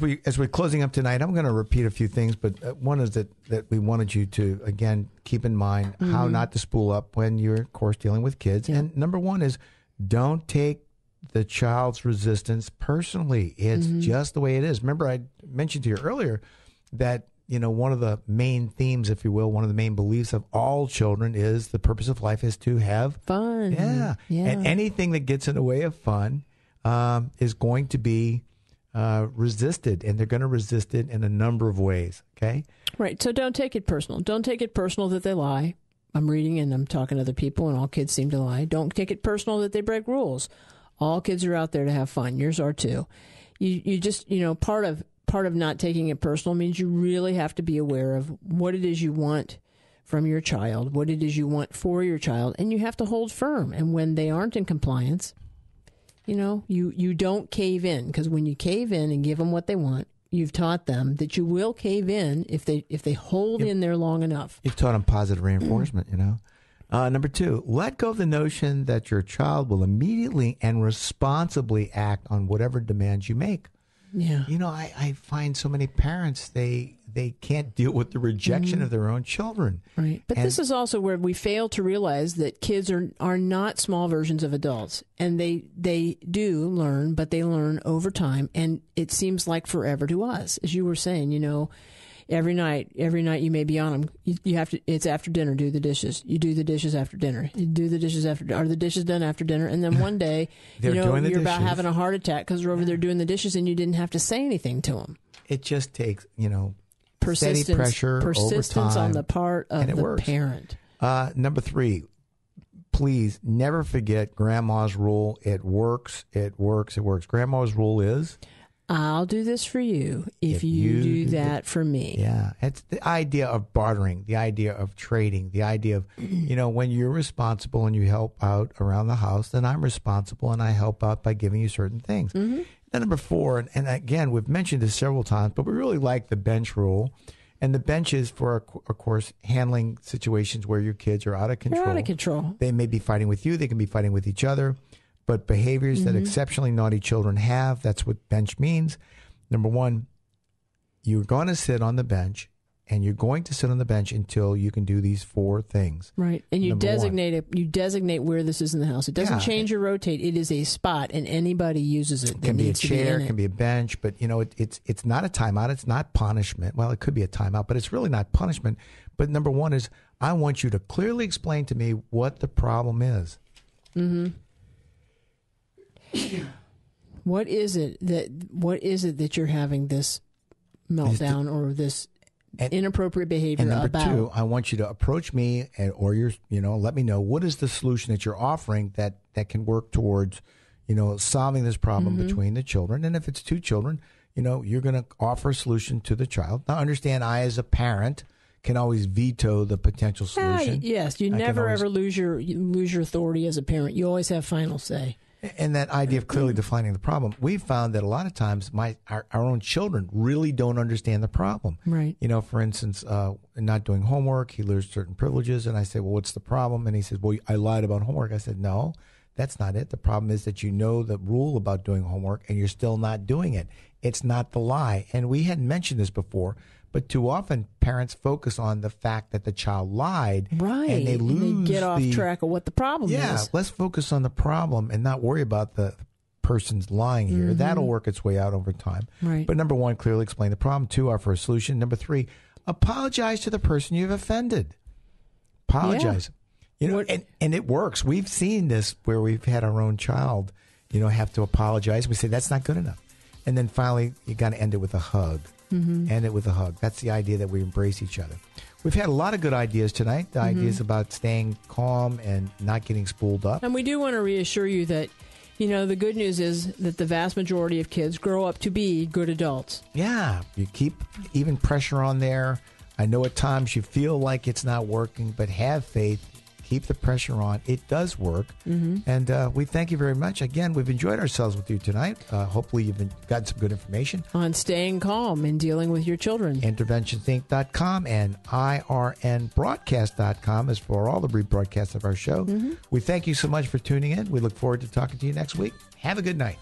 we're closing up tonight, I'm going to repeat a few things, but one is that we wanted you to, again, keep in mind how not to spool up when you're, of course, dealing with kids. Yeah. And number one is don't take the child's resistance personally. It's just the way it is. Remember, I mentioned to you earlier that, one of the main themes, if you will, one of the main beliefs of all children is the purpose of life is to have fun. Yeah. And anything that gets in the way of fun is going to be resisted, and they're going to resist it in a number of ways. Okay. Right. So don't take it personal. Don't take it personal that they lie. I'm reading and I'm talking to other people, and all kids seem to lie. Don't take it personal that they break rules. All kids are out there to have fun. Yours are too. You just, part of not taking it personal means you really have to be aware of what it is you want from your child, what it is you want for your child, and you have to hold firm. And when they aren't in compliance, you don't cave in, because when you cave in and give them what they want, you've taught them that you will cave in if they hold in there long enough. You've taught them positive reinforcement, Number two, let go of the notion that your child will immediately and responsibly act on whatever demands you make. Yeah. I find so many parents, they can't deal with the rejection of their own children. Right. But this is also where we fail to realize that kids are not small versions of adults. And they do learn, but they learn over time. And it seems like forever to us. As you were saying, every night you may be on them. You have to. It's after dinner. Do the dishes. You do the dishes after dinner. You do the dishes after. Are the dishes done after dinner? And then one day, you're about having a heart attack because they're over there doing the dishes, and you didn't have to say anything to them. It just takes persistence, steady pressure, persistence over time, on the part of the parent. Number three, please never forget Grandma's rule. It works. It works. It works. Grandma's rule is, I'll do this for you if you do that for me. Yeah. It's the idea of bartering, the idea of trading, the idea of, when you're responsible and you help out around the house, then I'm responsible and I help out by giving you certain things. Then number four, and again, we've mentioned this several times, but we really like the bench rule. And the bench is for, of course, handling situations where your kids are out of control. They're out of control. They may be fighting with you. They can be fighting with each other. But behaviors that exceptionally naughty children have, that's what bench means. Number one, you're going to sit on the bench, and you're going to sit on the bench until you can do these four things. Right. And you designate it. You designate where this is in the house. It doesn't change or rotate. It is a spot, and anybody uses it. It can be a chair, it can be a bench, but it's not a timeout. It's not punishment. Well, it could be a timeout, but it's really not punishment. But number one is, I want you to clearly explain to me what the problem is. What is it that you're having this meltdown or this inappropriate behavior about? And number two, I want you to approach me or let me know what is the solution that you're offering that can work towards, solving this problem between the children. And if it's two children, you're going to offer a solution to the child. Now, understand, I as a parent can always veto the potential solution. Yes, you never ever lose your authority as a parent. You always have final say. And that idea of clearly defining the problem, we've found that a lot of times our own children really don't understand the problem. Right. For instance, not doing homework, he loses certain privileges, and I say, well, what's the problem? And he says, well, I lied about homework. I said, no, that's not it. The problem is that you know the rule about doing homework, and you're still not doing it. It's not the lie. And we hadn't mentioned this before, but too often parents focus on the fact that the child lied. Right. And they get off track of what the problem is. Yeah, let's focus on the problem and not worry about the person's lying here. That'll work its way out over time. Right. But number one, clearly explain the problem. Two, offer a solution. Number three, apologize to the person you've offended. Apologize. Yeah. And it works. We've seen this where we've had our own child, have to apologize. We say, that's not good enough. And then finally, you got to end it with a hug. End it with a hug. That's the idea that we embrace each other. We've had a lot of good ideas tonight. The ideas about staying calm and not getting spooled up. And we do want to reassure you that, the good news is that the vast majority of kids grow up to be good adults. Yeah. You keep even pressure on there. I know at times you feel like it's not working, but have faith. Keep the pressure on. It does work. And we thank you very much. Again, we've enjoyed ourselves with you tonight. Hopefully you've gotten some good information. On staying calm and dealing with your children. InterventionThink.com and IRNBroadcast.com is for all the rebroadcasts of our show. We thank you so much for tuning in. We look forward to talking to you next week. Have a good night.